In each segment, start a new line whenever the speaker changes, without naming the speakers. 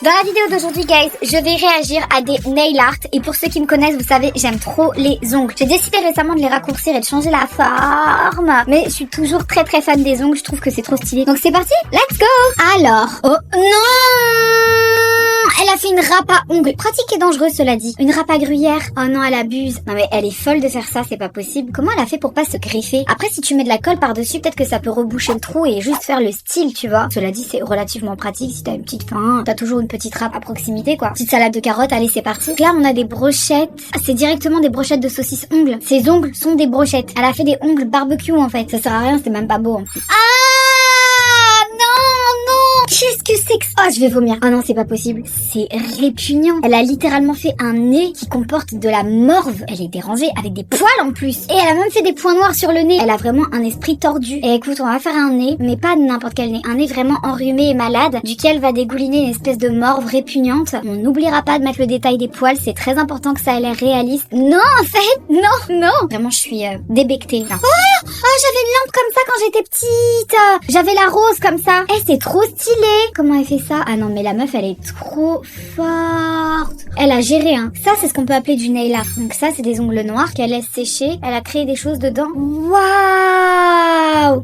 Dans la vidéo d'aujourd'hui, guys, je vais réagir à des nail art. Et pour ceux qui me connaissent, vous savez, j'aime trop les ongles. J'ai décidé récemment de les raccourcir et de changer la forme. Mais je suis toujours très fan des ongles. Je trouve que c'est trop stylé. Donc c'est parti, let's go. Alors, oh non, elle a fait une râpe à ongles. Pratique et dangereuse, cela dit. Une râpe à gruyère. Oh non, elle abuse. Non mais elle est folle de faire ça, c'est pas possible. Comment elle a fait pour pas se greffer? Après, si tu mets de la colle par-dessus, peut-être que ça peut reboucher le trou et juste faire le style, tu vois. Cela dit, c'est relativement pratique si t'as une petite faim. T'as toujours une petite râpe à proximité, quoi. Petite salade de carottes, allez, c'est parti. Donc là, on a des brochettes. Ah, c'est directement des brochettes de saucisses ongles. Ces ongles sont des brochettes. Elle a fait des ongles barbecue, en fait. Ça sert à rien, c'est même pas beau, en plus. Qu'est-ce que c'est que ça? Oh, je vais vomir. Oh non, c'est pas possible. C'est répugnant. Elle a littéralement fait un nez qui comporte de la morve. Elle est dérangée avec des poils en plus. Et elle a même fait des points noirs sur le nez. Elle a vraiment un esprit tordu. Et écoute, on va faire un nez, mais pas n'importe quel nez. Un nez vraiment enrhumé et malade, duquel va dégouliner une espèce de morve répugnante. On n'oubliera pas de mettre le détail des poils. C'est très important que ça ait l'air réaliste. Non, en fait, non. Vraiment, je suis débectée, là. Oh, j'avais une lampe comme ça quand j'étais petite. J'avais la rose comme ça. Eh, c'est trop stylé. Comment elle fait ça? Ah non, mais la meuf, elle est trop forte. Elle a géré, hein. Ça, c'est ce qu'on peut appeler du nail art. Donc ça, c'est des ongles noirs qu'elle laisse sécher. Elle a créé des choses dedans. Waouh!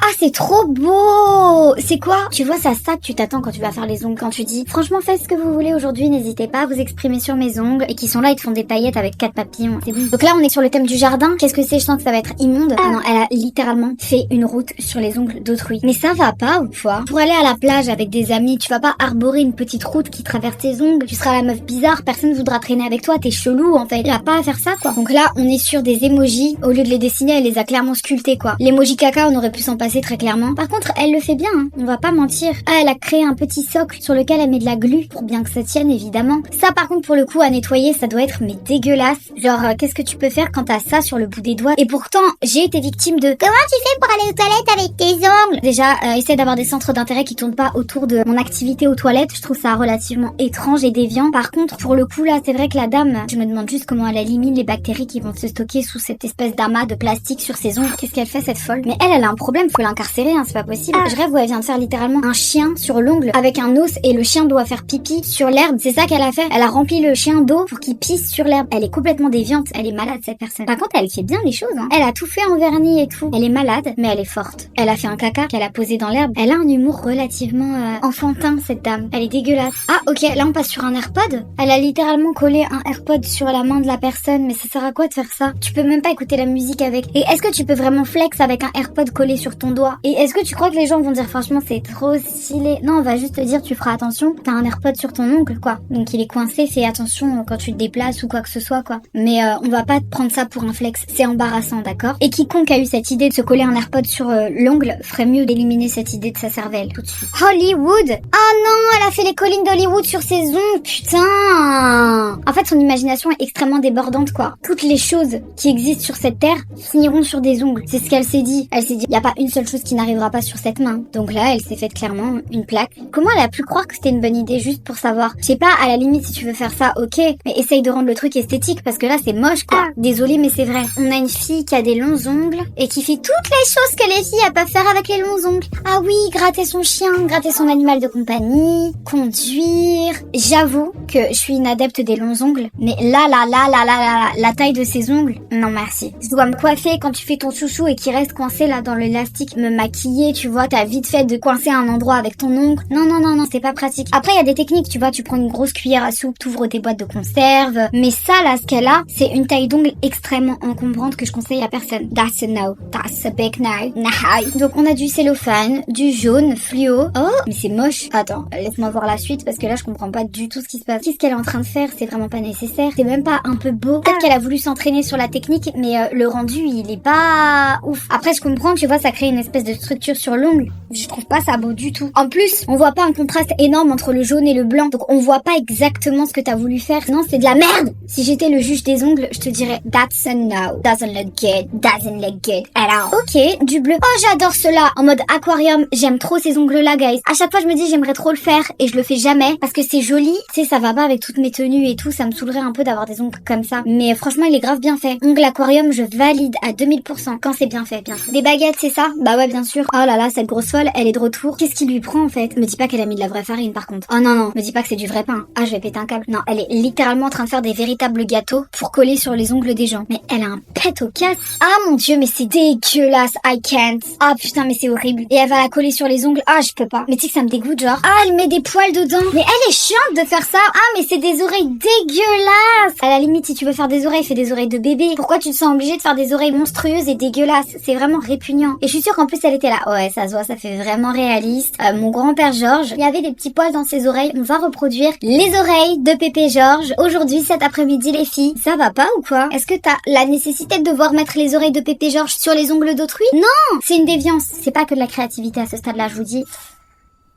Ah, c'est trop beau! C'est quoi? Tu vois, ça que tu t'attends quand tu vas faire les ongles. Quand tu dis, franchement, faites ce que vous voulez aujourd'hui, n'hésitez pas à vous exprimer sur mes ongles. Et qui sont là, ils te font des paillettes avec 4 papillons. C'est bon. Donc là, on est sur le thème du jardin. Qu'est-ce que c'est? Je sens que ça va être immonde. Ah non, elle a littéralement fait une route sur les ongles d'autrui. Mais ça va pas, ou quoi? Pour aller à la plage avec des amis, tu vas pas arborer une petite route qui traverse tes ongles. Tu seras la meuf bizarre, personne voudra traîner avec toi, t'es chelou en fait. Tu vas pas faire ça, quoi. Donc là, on est sur des emojis. Au lieu de les dessiner, elle les a clairement sculptés, quoi. L'emoji caca, on aurait pu s'en passer très clairement. Par contre, elle le fait bien, hein. On va pas mentir. Ah, elle a créé un petit socle sur lequel elle met de la glu pour bien que ça tienne, évidemment. Ça, par contre, pour le coup, à nettoyer, ça doit être mais dégueulasse. Genre, qu'est-ce que tu peux faire quand t'as ça sur le bout des doigts? Et pourtant, j'ai été victime de... Comment tu fais pour aller aux toilettes avec tes ongles? Déjà, essaie d'avoir des centres d'intérêt qui tournent pas autour de mon activité aux toilettes. Je trouve ça relativement étrange et déviant. Par contre, pour le coup, là, c'est vrai que la dame, je me demande juste comment elle élimine les bactéries qui vont se stocker sous cette espèce d'amas de plastique sur ses ongles. Qu'est-ce qu'elle fait, cette folle? Mais elle a un problème, faut l'incarcérer, hein, c'est pas possible. Je rêve où elle vient de faire littéralement un chien sur l'ongle avec un os et le chien doit faire pipi sur l'herbe. C'est ça qu'elle a fait. Elle a rempli le chien d'eau pour qu'il pisse sur l'herbe. Elle est complètement déviante. Elle est malade, cette personne. Par contre, elle fait bien les choses, hein. Elle a tout fait en vernis et tout. Elle est malade, mais elle est forte. Elle a fait un caca qu'elle a posé dans l'herbe. Elle a un humour relativement enfantin, cette dame. Elle est dégueulasse. Ah, ok, là on passe sur un AirPod. Elle a littéralement collé un AirPod sur la main de la personne, mais ça sert à quoi de faire ça? Tu peux même pas écouter la musique avec. Et est-ce que tu peux vraiment flex avec un AirPod collé sur ton doigt? Et est-ce que tu crois que les gens vont dire franchement c'est trop stylé? Non, on va juste te dire tu feras attention, t'as un AirPod sur ton ongle, quoi. Donc il est coincé, fais attention quand tu te déplaces ou quoi que ce soit, quoi. Mais on va pas te prendre ça pour un flex, c'est embarrassant, d'accord? Et quiconque a eu cette idée de se coller un AirPod sur l'ongle ferait mieux d'éliminer cette idée de sa cervelle tout de suite. Hollywood! Ah non, elle a fait les collines d'Hollywood sur ses ongles, putain! En fait, son imagination est extrêmement débordante, quoi. Toutes les choses qui existent sur cette terre finiront sur des ongles. C'est ce qu'elle s'est dit. Elle s'est dit, y a pas une seule chose qui n'arrivera pas sur cette main. Donc là, elle s'est faite clairement une plaque. Comment elle a pu croire que c'était une bonne idée juste pour savoir? Je sais pas, à la limite, si tu veux faire ça, ok. Mais essaye de rendre le truc esthétique parce que là, c'est moche, quoi. Désolée, mais c'est vrai. On a une fille qui a des longs ongles et qui fait toutes les choses que les filles elles peuvent faire avec les longs ongles. Ah oui, gratter son chien, gratter son animal de compagnie, conduire. J'avoue que je suis une adepte des longs ongles, mais la taille de ces ongles, non merci. Je dois me coiffer quand tu fais ton chouchou et qui reste coincé là dans l'élastique, me maquiller, tu vois, t'as vite fait de coincer un endroit avec ton ongle. Non, c'est pas pratique. Après, il y a des techniques, tu vois, tu prends une grosse cuillère à soupe, t'ouvres tes boîtes de conserve, mais ça là, ce qu'elle a, c'est une taille d'ongle extrêmement encombrante que je conseille à personne. That's a no. That's a big no. No. Donc on a du cellophane, du jaune, fluo. Oh, mais c'est moche. Attends, laisse-moi voir la suite parce que là je comprends pas du tout ce qui se passe. Qu'est-ce qu'elle est en train de faire? C'est vraiment pas nécessaire. C'est même pas un peu beau. Peut-être qu'elle a voulu s'entraîner sur la technique, mais le rendu il est pas ouf. Après je comprends, tu vois, ça crée une espèce de structure sur l'ongle. Je trouve pas ça beau du tout. En plus, on voit pas un contraste énorme entre le jaune et le blanc. Donc on voit pas exactement ce que t'as voulu faire. Non, c'est de la merde. Si j'étais le juge des ongles, je te dirais that's a no. Doesn't look good. Doesn't look good at all. Ok, du bleu. Oh, j'adore cela. En mode aquarium. J'aime trop ces ongles là, guys. À chaque fois je me dis j'aimerais trop le faire et je le fais jamais parce que c'est joli. Tu sais, ça va va pas avec toutes mes tenues et tout, ça me saoulerait un peu d'avoir des ongles comme ça. Mais franchement, il est grave bien fait. Ongle aquarium, je valide à 2000% quand c'est bien fait, bien fait. Des baguettes, c'est ça? Bah ouais, bien sûr. Oh là là, cette grosse folle, elle est de retour. Qu'est-ce qui lui prend en fait? Me dis pas qu'elle a mis de la vraie farine par contre. Oh non, non, me dis pas que c'est du vrai pain. Ah, je vais péter un câble. Non, elle est littéralement en train de faire des véritables gâteaux pour coller sur les ongles des gens. Mais elle a un pet au casse. Ah mon dieu, mais c'est dégueulasse. I can't. Ah putain, mais c'est horrible. Et elle va la coller sur les ongles. Ah, je peux pas. Mais tu sais que ça me dégoûte, genre. Ah, elle met des poils dedans. Mais elle est chiante de faire ça. Ah, mais c'est des oreilles dégueulasses. À la limite, si tu veux faire des oreilles, fais des oreilles de bébé. Pourquoi tu te sens obligée de faire des oreilles monstrueuses et dégueulasses? C'est vraiment répugnant. Et je suis sûre qu'en plus, elle était là. Ouais, ça se voit, ça fait vraiment réaliste. Mon grand-père Georges, il y avait des petits poils dans ses oreilles. On va reproduire les oreilles de Pépé Georges. Aujourd'hui, cet après-midi, les filles. Ça va pas ou quoi? Est-ce que t'as la nécessité de devoir mettre les oreilles de Pépé Georges sur les ongles d'autrui? Non! C'est une déviance. C'est pas que de la créativité à ce stade-là, je vous dis.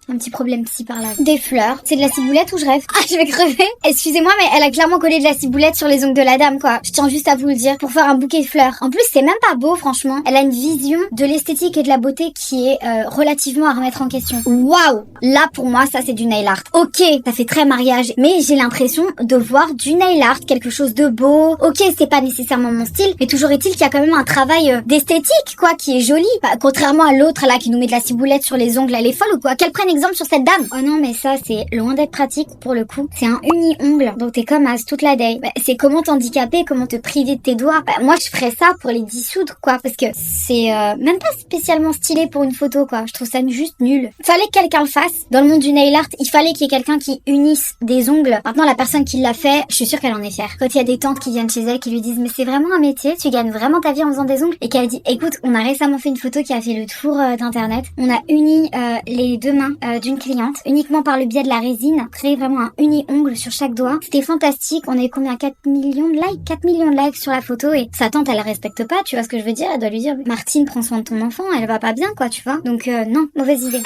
Un petit problème psy par là. Des fleurs. C'est de la ciboulette ou je rêve? Ah, je vais crever. Excusez-moi, mais elle a clairement collé de la ciboulette sur les ongles de la dame, quoi. Je tiens juste à vous le dire. Pour faire un bouquet de fleurs. En plus, c'est même pas beau, franchement. Elle a une vision de l'esthétique et de la beauté qui est relativement à remettre en question. Waouh! Là, pour moi, ça, c'est du nail art. Ok, ça fait très mariage. Mais j'ai l'impression de voir du nail art. Quelque chose de beau. Ok, c'est pas nécessairement mon style. Mais toujours est-il qu'il y a quand même un travail d'esthétique, quoi, qui est joli. Bah, contrairement à l'autre, là, qui nous met de la ciboulette sur les ongles, elle est folle ou quoi? Qu'elle prenne exemple sur cette dame. Oh non, mais ça, c'est loin d'être pratique pour le coup. C'est un uni-ongle, donc t'es comme as toute la day. Bah, c'est comment t'handicaper, comment te priver de tes doigts. Bah, moi, je ferais ça pour les dissoudre, quoi, parce que c'est même pas spécialement stylé pour une photo, quoi. Je trouve ça juste nul. Fallait que quelqu'un le fasse. Dans le monde du nail art, il fallait qu'il y ait quelqu'un qui unisse des ongles. Maintenant, la personne qui l'a fait, je suis sûre qu'elle en est fière. Quand il y a des tantes qui viennent chez elle, qui lui disent, mais c'est vraiment un métier, tu gagnes vraiment ta vie en faisant des ongles, et qu'elle dit, écoute, on a récemment fait une photo qui a fait le tour d'internet. On a uni les deux mains d'une cliente, uniquement par le biais de la résine, créer vraiment un uni-ongle sur chaque doigt. C'était fantastique, on a eu combien? 4 millions de likes? 4 millions de likes sur la photo, et sa tante, elle la respecte pas, tu vois ce que je veux dire? Elle doit lui dire, Martine, prends soin de ton enfant, elle va pas bien, quoi, tu vois? Donc non, mauvaise idée.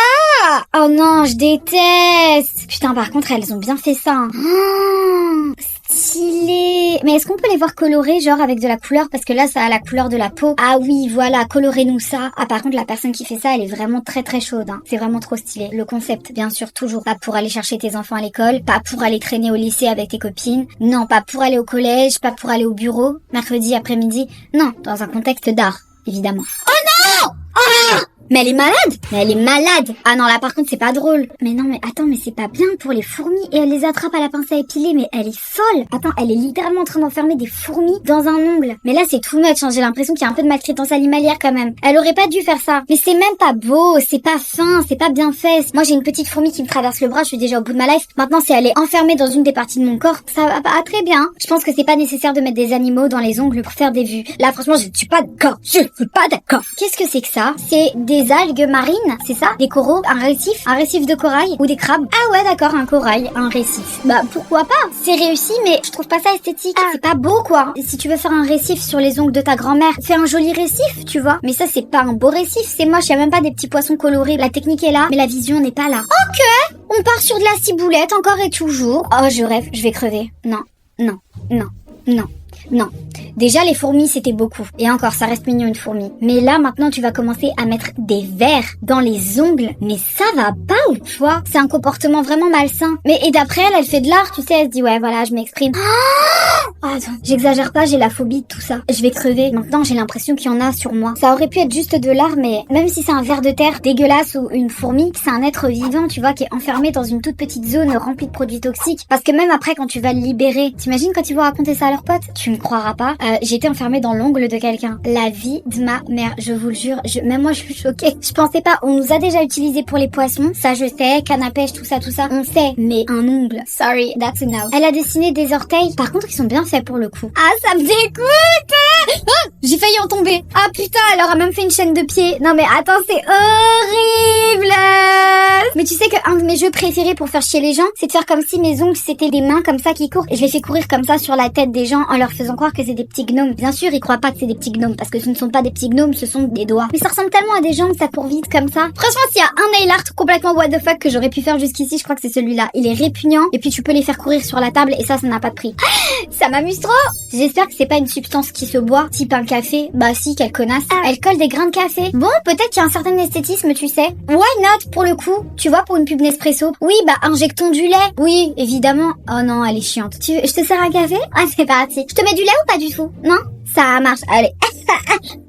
Ah! Oh non, je déteste! Putain, par contre, elles ont bien fait ça, hein. Oh, stylé! Mais est-ce qu'on peut les voir colorés, genre avec de la couleur? Parce que là, ça a la couleur de la peau. Ah oui, voilà, colorez-nous ça. Ah, par contre, la personne qui fait ça, elle est vraiment très très chaude, hein. C'est vraiment trop stylé. Le concept, bien sûr, toujours. Pas pour aller chercher tes enfants à l'école, pas pour aller traîner au lycée avec tes copines, non, pas pour aller au collège, pas pour aller au bureau, mercredi après-midi. Non, dans un contexte d'art, évidemment. Oh non! Ah! Mais elle est malade! Mais elle est malade! Ah non, là par contre c'est pas drôle. Mais non, mais attends, mais c'est pas bien pour les fourmis. Et elle les attrape à la pince à épiler, mais elle est folle! Attends, elle est littéralement en train d'enfermer des fourmis dans un ongle. Mais là c'est too much, hein. J'ai l'impression qu'il y a un peu de maltraitance animalière quand même. Elle aurait pas dû faire ça. Mais c'est même pas beau, c'est pas fin, c'est pas bien fait. Moi j'ai une petite fourmi qui me traverse le bras, je suis déjà au bout de ma life. Maintenant si elle est enfermée dans une des parties de mon corps, ça va pas très bien. Je pense que c'est pas nécessaire de mettre des animaux dans les ongles pour faire des vues. Là franchement je suis pas d'accord. Je suis pas d'accord. Qu'est-ce que c'est que ça? C'est des algues marines, c'est ça? Des coraux? Un récif de corail? Ou des crabes? Ah ouais d'accord, un corail, un récif. Bah pourquoi pas? C'est réussi mais je trouve pas ça esthétique. C'est pas beau quoi. Si tu veux faire un récif sur les ongles de ta grand-mère, fais un joli récif, tu vois. Mais ça c'est pas un beau récif, c'est moche, y a même pas des petits poissons colorés. La technique est là, mais la vision n'est pas là. Ok, on part sur de la ciboulette encore et toujours. Oh je rêve, je vais crever. Non, non, non, non. Non. Déjà, les fourmis, c'était beaucoup. Et encore, ça reste mignon, une fourmi. Mais là, maintenant, tu vas commencer à mettre des vers dans les ongles. Mais ça va pas ou quoi? C'est un comportement vraiment malsain. Mais, et d'après elle fait de l'art, tu sais, elle se dit, ouais, voilà, je m'exprime. Oh, attends, j'exagère pas, j'ai la phobie de tout ça. Je vais crever. Maintenant, j'ai l'impression qu'il y en a sur moi. Ça aurait pu être juste de l'art, mais même si c'est un ver de terre dégueulasse ou une fourmi, c'est un être vivant, tu vois, qui est enfermé dans une toute petite zone remplie de produits toxiques. Parce que même après, quand tu vas le libérer, t'imagines quand ils vont raconter ça à leurs potes? Tu me croiras pas. J'étais enfermée dans l'ongle de quelqu'un. La vie de ma mère, je vous le jure. Même moi, je suis choquée. Je pensais pas. On nous a déjà utilisé pour les poissons. Ça, je sais. Canne à pêche, tout ça. On sait. Mais un ongle. Sorry, that's a no. Elle a dessiné des orteils. Par contre, ils sont bien faits pour le coup. Ah, ça me dégoûte! Ah, j'ai failli en tomber. Ah putain, elle leur a même fait une chaîne de pieds. Non mais attends, c'est horrible! Mais tu sais qu'un de mes jeux préférés pour faire chier les gens, c'est de faire comme si mes ongles c'était des mains comme ça qui courent. Et je les fais courir comme ça sur la tête des gens en leur faisant croire que c'est des petits gnomes. Bien sûr, ils croient pas que c'est des petits gnomes parce que ce ne sont pas des petits gnomes, ce sont des doigts. Mais ça ressemble tellement à des jambes, ça court vite comme ça. Franchement, s'il y a un nail art complètement what the fuck que j'aurais pu faire jusqu'ici, je crois que c'est celui-là. Il est répugnant et puis tu peux les faire courir sur la table et ça n'a pas de prix. Ça ça m'amuse trop. J'espère que c'est pas une substance qui se boit, type un café. Bah si, quelle connasse. Elle colle des grains de café. Bon, peut-être qu'il y a un certain esthétisme, tu sais. Why not, pour le coup? Tu vois, pour une pub Nespresso. Oui, bah injectons du lait. Oui, évidemment. Oh non, elle est chiante. Je te sers un café? Ah, c'est parti. Je te mets du lait ou pas du tout? Non? Ça marche. Allez.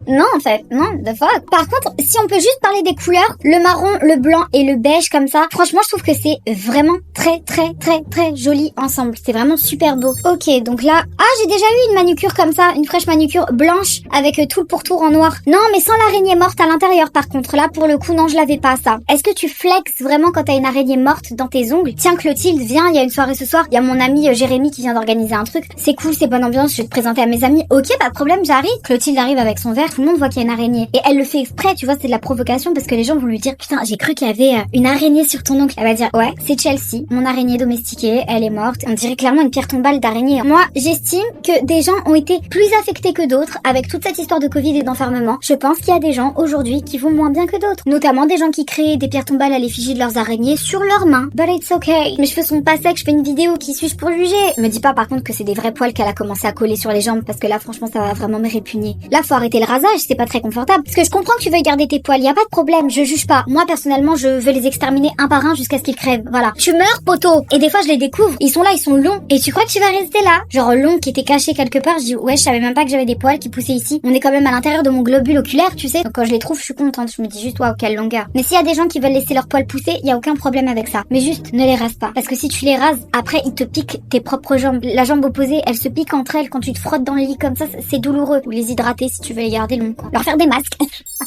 Non, en fait, non, the fuck. Par contre, si on peut juste parler des couleurs, le marron, le blanc et le beige comme ça, franchement, je trouve que c'est vraiment très joli ensemble. C'est vraiment super beau. Ok, donc là, j'ai déjà eu une manucure comme ça, une fraîche manucure blanche avec tout le pourtour en noir. Non, mais sans l'araignée morte à l'intérieur. Par contre, là, pour le coup, non, je l'avais pas ça. Est-ce que tu flexes vraiment quand t'as une araignée morte dans tes ongles? Tiens, Clotilde, viens, il y a une soirée ce soir. Il y a mon ami Jérémy qui vient d'organiser un truc. C'est cool, c'est bonne ambiance, je vais te présenter à mes amis. Ok, pas de problème, j'arrive. Clotilde arrive avec son verre, tout le monde voit qu'il y a une araignée. Et elle le fait exprès, tu vois, c'est de la provocation parce que les gens vont lui dire, putain, j'ai cru qu'il y avait une araignée sur ton ongle. Elle va dire, ouais, c'est Chelsea, mon araignée domestiquée, elle est morte. On dirait clairement une pierre tombale d'araignée. Moi, j'estime que des gens ont été plus affectés que d'autres avec toute cette histoire de Covid et d'enfermement. Je pense qu'il y a des gens aujourd'hui qui vont moins bien que d'autres. Notamment des gens qui créent des pierres tombales à l'effigie de leurs araignées sur leurs mains. But it's okay. Mes cheveux sont pas secs, je fais une vidéo, qui suis-je pour juger? Me dis pas par contre que c'est des vrais poils qu'elle a commencé à coller sur les jambes parce que là franchement ça va vraiment me répugner. Là faut arrêter le rasage, c'est pas très confortable. Parce que je comprends que tu veuilles garder tes poils, y a pas de problème, je juge pas. Moi personnellement je veux les exterminer un par un jusqu'à ce qu'ils crèvent. Voilà. Tu meurs poteau. Et des fois je les découvre, ils sont là, ils sont longs. Et tu crois que tu vas rester là? Genre long qui était caché quelque part, je dis ouais je savais même pas que j'avais des poils qui poussaient ici. On est quand même à l'intérieur de mon globule oculaire, tu sais. Donc quand je les trouve je suis contente, je me dis juste waouh quelle longueur. Mais s'il y a des gens qui veulent laisser leurs poils pousser, y a aucun problème avec ça. Mais juste ne les rase pas. Parce que si tu les rases, après ils te piquent tes propres jambes. La jambe opposée, elle se pique entre elles quand tu te frottes dans le lit comme ça, c'est douloureux. Ou les hydrater si tu veux les garder longs quoi. Leur faire des masques.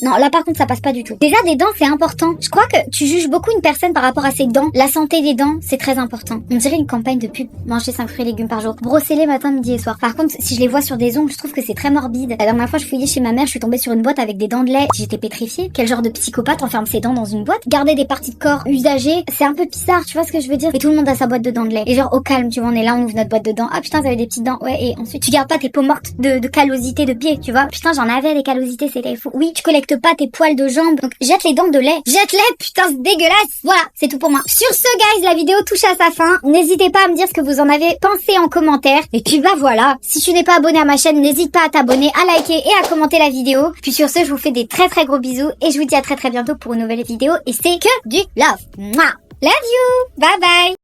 Non, là par contre ça passe pas du tout. Déjà des dents c'est important. Je crois que tu juges beaucoup une personne par rapport à ses dents. La santé des dents c'est très important. On dirait une campagne de pub. Manger 5 fruits et légumes par jour. Brosser-les matin, midi et soir. Par contre si je les vois sur des ongles je trouve que c'est très morbide. La dernière fois je fouillais chez ma mère, je suis tombée sur une boîte avec des dents de lait. J'étais pétrifiée. Quel genre de psychopathe enferme ses dents dans une boîte? Garder des parties de corps usagées, c'est un peu bizarre, tu vois ce que je veux dire? Et tout le monde a sa boîte de dents de lait. Et genre au calme, tu vois, on est là, on ouvre notre boîte de dents. Ah putain, t'avais des petites dents. Ouais, et ensuite tu gardes pas tes peaux mortes de callosité de pied, tu vois? Putain, j'en avais des callosités, c'était fou. Oui, tu collectes pas tes poils de jambes. Donc jette les dents de lait. Jette-les, putain, c'est dégueulasse. Voilà, c'est tout pour moi. Sur ce, guys, la vidéo touche à sa fin. N'hésitez pas à me dire ce que vous en avez pensé en commentaire. Et puis bah voilà, si tu n'es pas abonné à ma chaîne, n'hésite pas à t'abonner, à liker et à commenter la vidéo. Puis sur ce, je vous fais des très gros bisous et je vous dis à très bientôt pour une nouvelle vidéo. Et c'est que du love. Mouah. Love you. Bye bye.